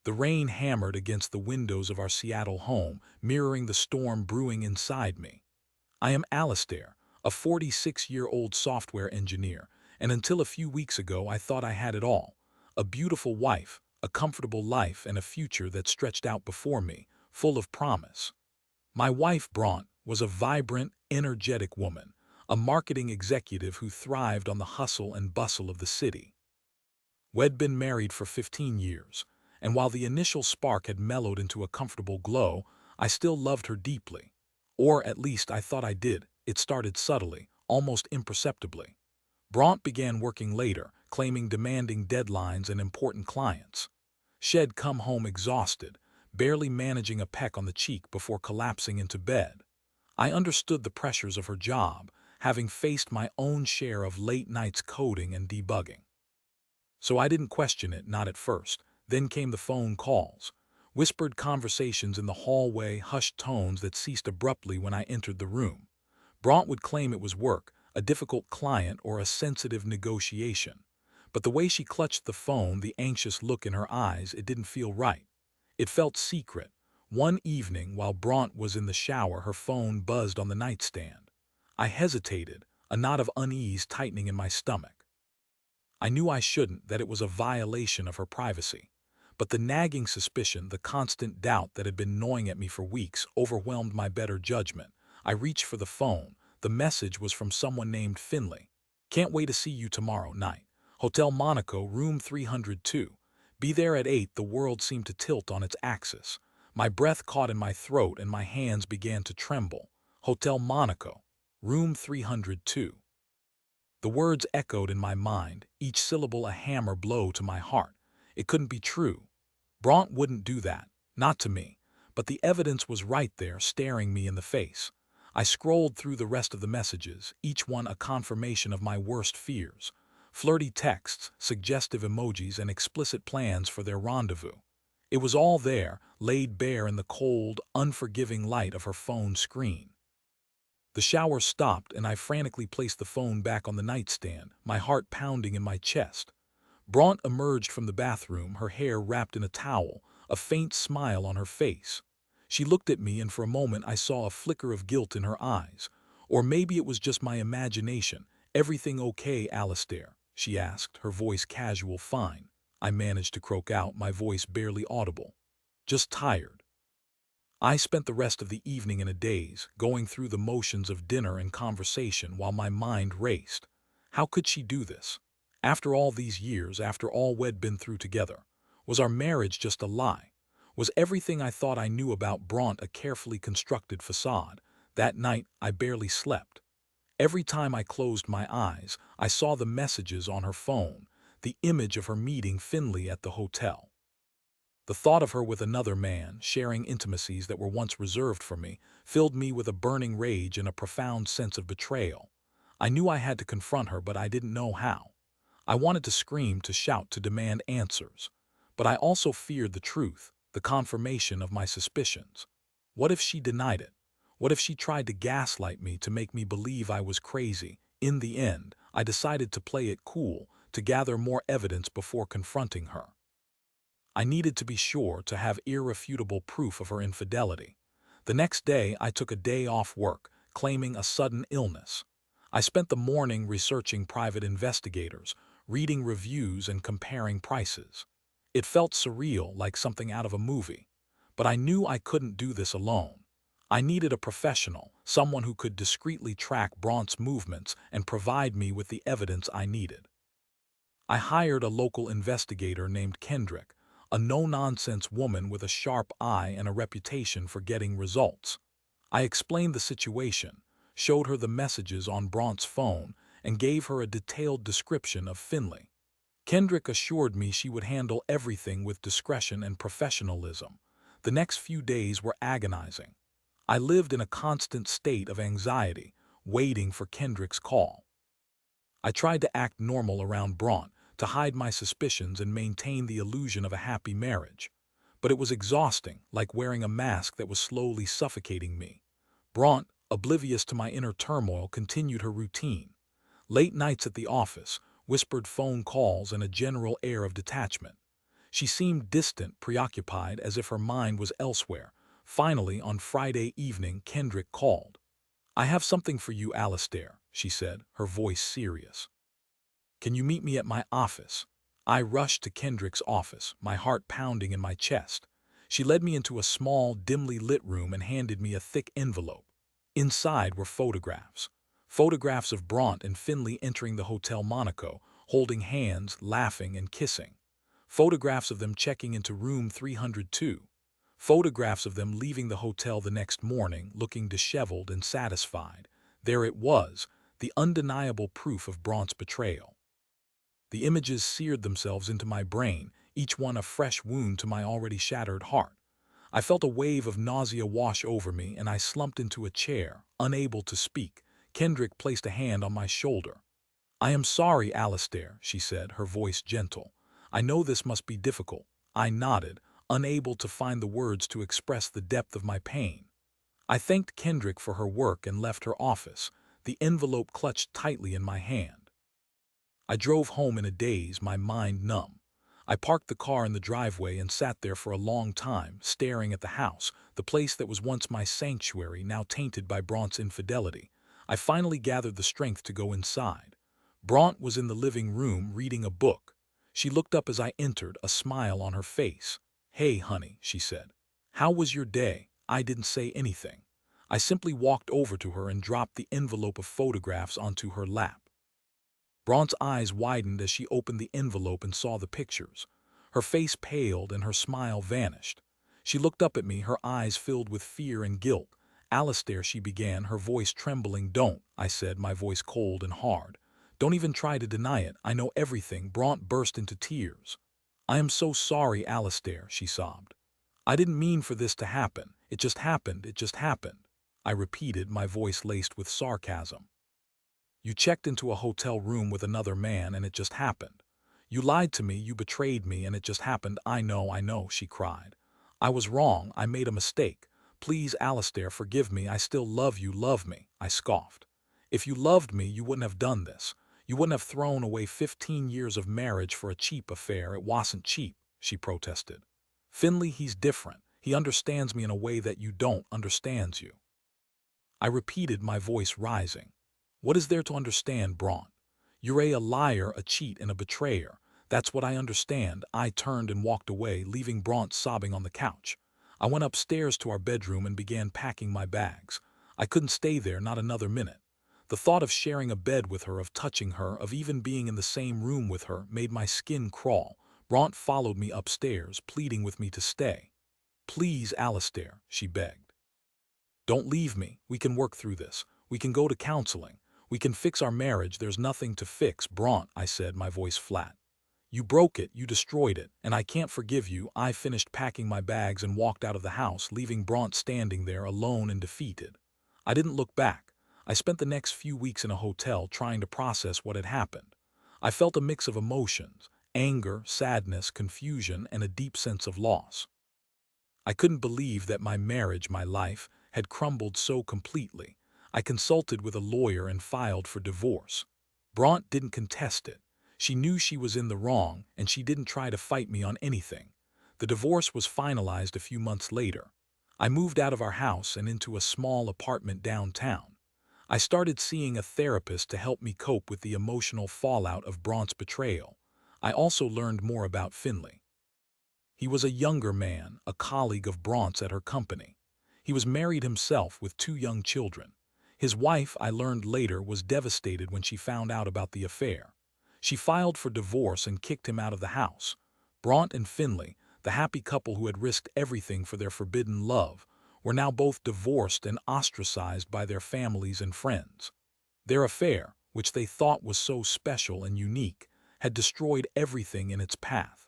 The rain hammered against the windows of our Seattle home, mirroring the storm brewing inside me. I am Alistair, a 46-year-old software engineer, and until a few weeks ago I thought I had it all. A beautiful wife, a comfortable life, and a future that stretched out before me, full of promise. My wife, Bront, was a vibrant, energetic woman, a marketing executive who thrived on the hustle and bustle of the city. We'd been married for 15 years, and while the initial spark had mellowed into a comfortable glow, I still loved her deeply. Or at least I thought I did. It started subtly, almost imperceptibly. Bront began working later, claiming demanding deadlines and important clients. She'd come home exhausted, barely managing a peck on the cheek before collapsing into bed. I understood the pressures of her job, having faced my own share of late nights coding and debugging. So I didn't question it, not at first. Then came the phone calls. Whispered conversations in the hallway, hushed tones that ceased abruptly when I entered the room. Bront would claim it was work, a difficult client, or a sensitive negotiation. But the way she clutched the phone, the anxious look in her eyes, it didn't feel right. It felt secret. One evening, while Bront was in the shower, her phone buzzed on the nightstand. I hesitated, a knot of unease tightening in my stomach. I knew I shouldn't, that it was a violation of her privacy. But the nagging suspicion, the constant doubt that had been gnawing at me for weeks, overwhelmed my better judgment. I reached for the phone. The message was from someone named Finley. "Can't wait to see you tomorrow night. Hotel Monaco, room 302. Be there at 8. The world seemed to tilt on its axis. My breath caught in my throat and my hands began to tremble. Hotel Monaco, room 302. The words echoed in my mind, each syllable a hammer blow to my heart. It couldn't be true. Bront wouldn't do that, not to me. But the evidence was right there, staring me in the face. I scrolled through the rest of the messages, each one a confirmation of my worst fears. Flirty texts, suggestive emojis, and explicit plans for their rendezvous. It was all there, laid bare in the cold, unforgiving light of her phone screen. The shower stopped and I frantically placed the phone back on the nightstand, my heart pounding in my chest. Bront emerged from the bathroom, her hair wrapped in a towel, a faint smile on her face. She looked at me and for a moment I saw a flicker of guilt in her eyes. Or maybe it was just my imagination. "Everything okay, Alistair?" she asked, her voice casual. "Fine," I managed to croak out, my voice barely audible. "Just tired." I spent the rest of the evening in a daze, going through the motions of dinner and conversation while my mind raced. How could she do this? After all these years, after all we'd been through together, was our marriage just a lie? Was everything I thought I knew about Bront a carefully constructed facade? That night, I barely slept. Every time I closed my eyes, I saw the messages on her phone, the image of her meeting Finley at the hotel. The thought of her with another man, sharing intimacies that were once reserved for me, filled me with a burning rage and a profound sense of betrayal. I knew I had to confront her, but I didn't know how. I wanted to scream, to shout, to demand answers. But I also feared the truth, the confirmation of my suspicions. What if she denied it? What if she tried to gaslight me, to make me believe I was crazy? In the end, I decided to play it cool, to gather more evidence before confronting her. I needed to be sure, to have irrefutable proof of her infidelity. The next day, I took a day off work, claiming a sudden illness. I spent the morning researching private investigators, reading reviews and comparing prices. It felt surreal, like something out of a movie. But I knew I couldn't do this alone. I needed a professional, someone who could discreetly track Bront's movements and provide me with the evidence I needed. I hired a local investigator named Kendrick, a no-nonsense woman with a sharp eye and a reputation for getting results. I explained the situation, showed her the messages on Bront's phone, and gave her a detailed description of Finley. Kendrick assured me she would handle everything with discretion and professionalism. The next few days were agonizing. I lived in a constant state of anxiety, waiting for Kendrick's call. I tried to act normal around Bront, to hide my suspicions and maintain the illusion of a happy marriage. But it was exhausting, like wearing a mask that was slowly suffocating me. Bront, oblivious to my inner turmoil, continued her routine. Late nights at the office, whispered phone calls, and a general air of detachment. She seemed distant, preoccupied, as if her mind was elsewhere. Finally, on Friday evening, Kendrick called. "I have something for you, Alistair," she said, her voice serious. "Can you meet me at my office?" I rushed to Kendrick's office, my heart pounding in my chest. She led me into a small, dimly lit room and handed me a thick envelope. Inside were photographs. Photographs of Bront and Finley entering the Hotel Monaco, holding hands, laughing and kissing. Photographs of them checking into room 302. Photographs of them leaving the hotel the next morning, looking disheveled and satisfied. There it was, the undeniable proof of Bront's betrayal. The images seared themselves into my brain, each one a fresh wound to my already shattered heart. I felt a wave of nausea wash over me, and I slumped into a chair, unable to speak. Kendrick placed a hand on my shoulder. "I am sorry, Alistair," she said, her voice gentle. "I know this must be difficult." I nodded, unable to find the words to express the depth of my pain. I thanked Kendrick for her work and left her office, the envelope clutched tightly in my hand. I drove home in a daze, my mind numb. I parked the car in the driveway and sat there for a long time, staring at the house, the place that was once my sanctuary, now tainted by Bront's infidelity. I finally gathered the strength to go inside. Bront was in the living room reading a book. She looked up as I entered, a smile on her face. "Hey, honey," she said. "How was your day?" I didn't say anything. I simply walked over to her and dropped the envelope of photographs onto her lap. Bront's eyes widened as she opened the envelope and saw the pictures. Her face paled and her smile vanished. She looked up at me, her eyes filled with fear and guilt. "Alistair," she began, her voice trembling. "Don't," I said, my voice cold and hard. "Don't even try to deny it. I know everything." Bront burst into tears. "I am so sorry, Alistair," she sobbed. "I didn't mean for this to happen. It just happened, it just happened." I repeated, my voice laced with sarcasm. "You checked into a hotel room with another man and it just happened. You lied to me, you betrayed me, and it just happened." I know," she cried. "I was wrong, I made a mistake. Please, Alistair, forgive me, I still love you, love me," I scoffed. "If you loved me, you wouldn't have done this. You wouldn't have thrown away 15 years of marriage for a cheap affair." "It wasn't cheap," she protested. "Finley, he's different. He understands me in a way that you don't understands you." I repeated, my voice rising. "What is there to understand, Bront? You're a liar, a cheat, and a betrayer. That's what I understand." I turned and walked away, leaving Bront sobbing on the couch. I went upstairs to our bedroom and began packing my bags. I couldn't stay there, not another minute. The thought of sharing a bed with her, of touching her, of even being in the same room with her, made my skin crawl. Bront followed me upstairs, pleading with me to stay. "Please, Alistair," she begged. "Don't leave me. We can work through this. We can go to counseling. We can fix our marriage. There's nothing to fix, Bront," I said, my voice flat. "You broke it, you destroyed it, and I can't forgive you." I finished packing my bags and walked out of the house, leaving Bront standing there alone and defeated. I didn't look back. I spent the next few weeks in a hotel trying to process what had happened. I felt a mix of emotions: anger, sadness, confusion, and a deep sense of loss. I couldn't believe that my marriage, my life, had crumbled so completely. I consulted with a lawyer and filed for divorce. Bront didn't contest it. She knew she was in the wrong, and she didn't try to fight me on anything. The divorce was finalized a few months later. I moved out of our house and into a small apartment downtown. I started seeing a therapist to help me cope with the emotional fallout of Bront's betrayal. I also learned more about Finley. He was a younger man, a colleague of Bront's at her company. He was married himself with 2 young children. His wife, I learned later, was devastated when she found out about the affair. She filed for divorce and kicked him out of the house. Bront and Finley, the happy couple who had risked everything for their forbidden love, were now both divorced and ostracized by their families and friends. Their affair, which they thought was so special and unique, had destroyed everything in its path.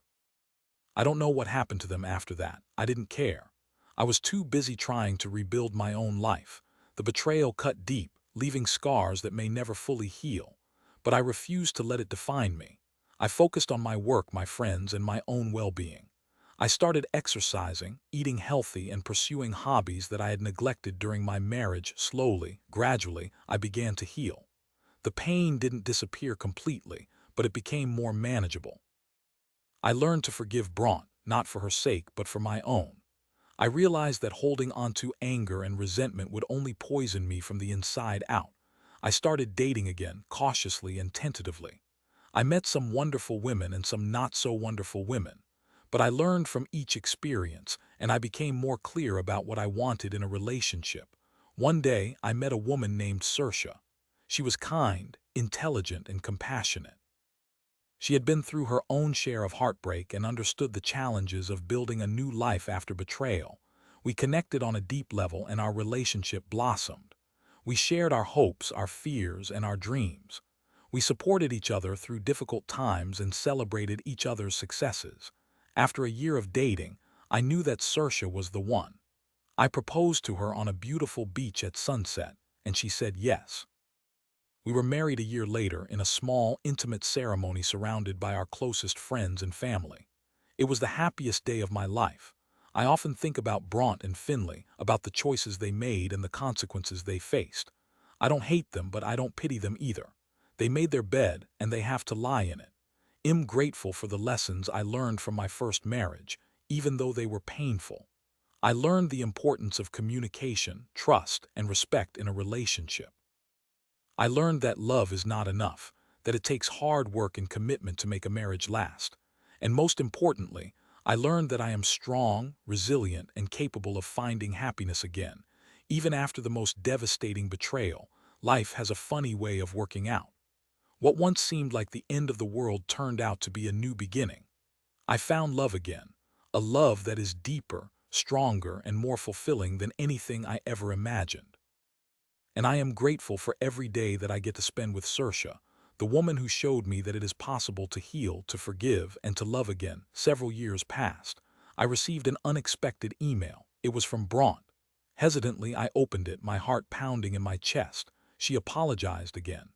I don't know what happened to them after that. I didn't care. I was too busy trying to rebuild my own life. The betrayal cut deep, leaving scars that may never fully heal. But I refused to let it define me. I focused on my work, my friends, and my own well-being. I started exercising, eating healthy, and pursuing hobbies that I had neglected during my marriage. Slowly, gradually, I began to heal. The pain didn't disappear completely, but it became more manageable. I learned to forgive Brant, not for her sake, but for my own. I realized that holding on to anger and resentment would only poison me from the inside out. I started dating again, cautiously and tentatively. I met some wonderful women and some not-so-wonderful women. But I learned from each experience, and I became more clear about what I wanted in a relationship. One day, I met a woman named Saoirse. She was kind, intelligent, and compassionate. She had been through her own share of heartbreak and understood the challenges of building a new life after betrayal. We connected on a deep level and our relationship blossomed. We shared our hopes, our fears, and our dreams. We supported each other through difficult times and celebrated each other's successes. After a year of dating, I knew that Saoirse was the one. I proposed to her on a beautiful beach at sunset, and she said yes. We were married a year later in a small, intimate ceremony surrounded by our closest friends and family. It was the happiest day of my life. I often think about Brant and Finley, about the choices they made and the consequences they faced. I don't hate them, but I don't pity them either. They made their bed, and they have to lie in it. I'm grateful for the lessons I learned from my first marriage, even though they were painful. I learned the importance of communication, trust, and respect in a relationship. I learned that love is not enough, that it takes hard work and commitment to make a marriage last. And most importantly, I learned that I am strong, resilient, and capable of finding happiness again. Even after the most devastating betrayal, life has a funny way of working out. What once seemed like the end of the world turned out to be a new beginning. I found love again, a love that is deeper, stronger, and more fulfilling than anything I ever imagined. And I am grateful for every day that I get to spend with Saoirse, the woman who showed me that it is possible to heal, to forgive, and to love again. Several years passed. I received an unexpected email. It was from Brant. Hesitantly, I opened it, my heart pounding in my chest. She apologized again.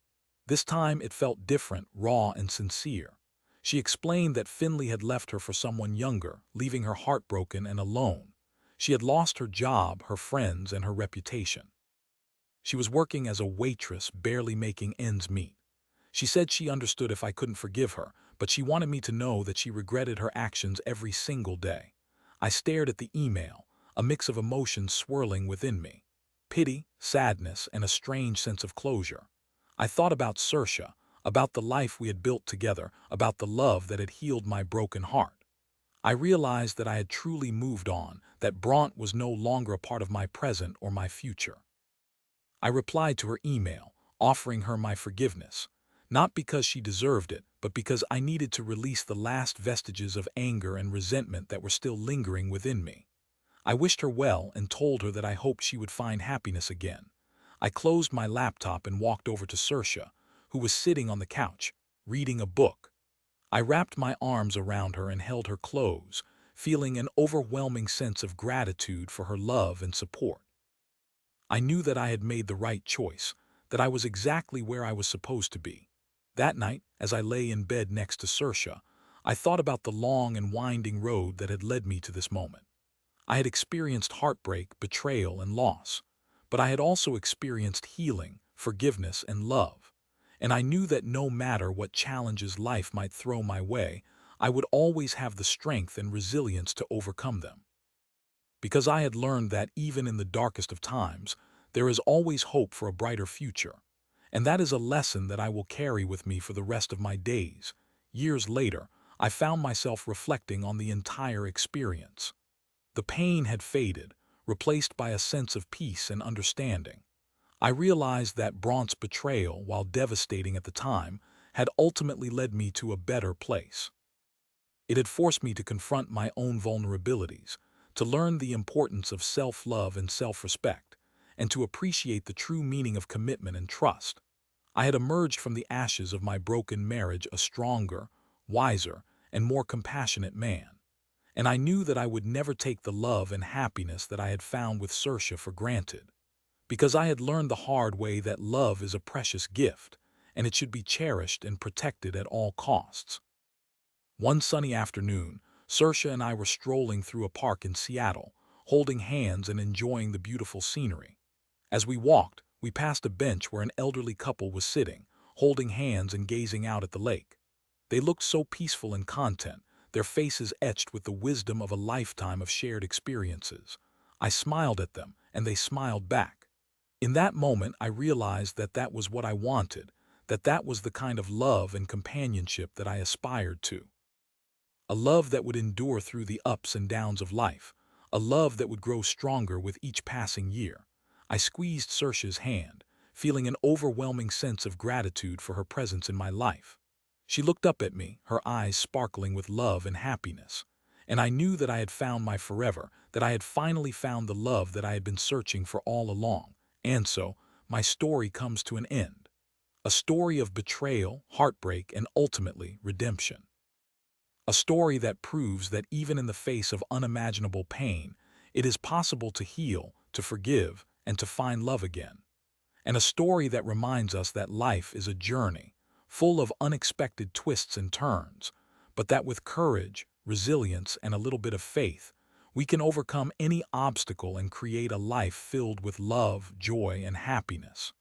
This time it felt different, raw, and sincere. She explained that Finley had left her for someone younger, leaving her heartbroken and alone. She had lost her job, her friends, and her reputation. She was working as a waitress, barely making ends meet. She said she understood if I couldn't forgive her, but she wanted me to know that she regretted her actions every single day. I stared at the email, a mix of emotions swirling within me. Pity, sadness, and a strange sense of closure. I thought about Saoirse, about the life we had built together, about the love that had healed my broken heart. I realized that I had truly moved on, that Brant was no longer a part of my present or my future. I replied to her email, offering her my forgiveness, not because she deserved it, but because I needed to release the last vestiges of anger and resentment that were still lingering within me. I wished her well and told her that I hoped she would find happiness again. I closed my laptop and walked over to Saoirse, who was sitting on the couch, reading a book. I wrapped my arms around her and held her close, feeling an overwhelming sense of gratitude for her love and support. I knew that I had made the right choice, that I was exactly where I was supposed to be. That night, as I lay in bed next to Saoirse, I thought about the long and winding road that had led me to this moment. I had experienced heartbreak, betrayal, and loss, but I had also experienced healing, forgiveness, and love. And I knew that no matter what challenges life might throw my way, I would always have the strength and resilience to overcome them. Because I had learned that even in the darkest of times, there is always hope for a brighter future. And that is a lesson that I will carry with me for the rest of my days. Years later, I found myself reflecting on the entire experience. The pain had faded, replaced by a sense of peace and understanding. I realized that Brant's betrayal, while devastating at the time, had ultimately led me to a better place. It had forced me to confront my own vulnerabilities, to learn the importance of self-love and self-respect, and to appreciate the true meaning of commitment and trust. I had emerged from the ashes of my broken marriage a stronger, wiser, and more compassionate man. And I knew that I would never take the love and happiness that I had found with Saoirse for granted, because I had learned the hard way that love is a precious gift, and it should be cherished and protected at all costs. One sunny afternoon, Saoirse and I were strolling through a park in Seattle, holding hands and enjoying the beautiful scenery. As we walked, we passed a bench where an elderly couple was sitting, holding hands and gazing out at the lake. They looked so peaceful and content, their faces etched with the wisdom of a lifetime of shared experiences. I smiled at them, and they smiled back. In that moment, I realized that that was what I wanted, that that was the kind of love and companionship that I aspired to. A love that would endure through the ups and downs of life, a love that would grow stronger with each passing year. I squeezed Saoirse's hand, feeling an overwhelming sense of gratitude for her presence in my life. She looked up at me, her eyes sparkling with love and happiness. And I knew that I had found my forever, that I had finally found the love that I had been searching for all along. And so, my story comes to an end. A story of betrayal, heartbreak, and ultimately redemption. A story that proves that even in the face of unimaginable pain, it is possible to heal, to forgive, and to find love again. And a story that reminds us that life is a journey, full of unexpected twists and turns, but that with courage, resilience, and a little bit of faith, we can overcome any obstacle and create a life filled with love, joy, and happiness.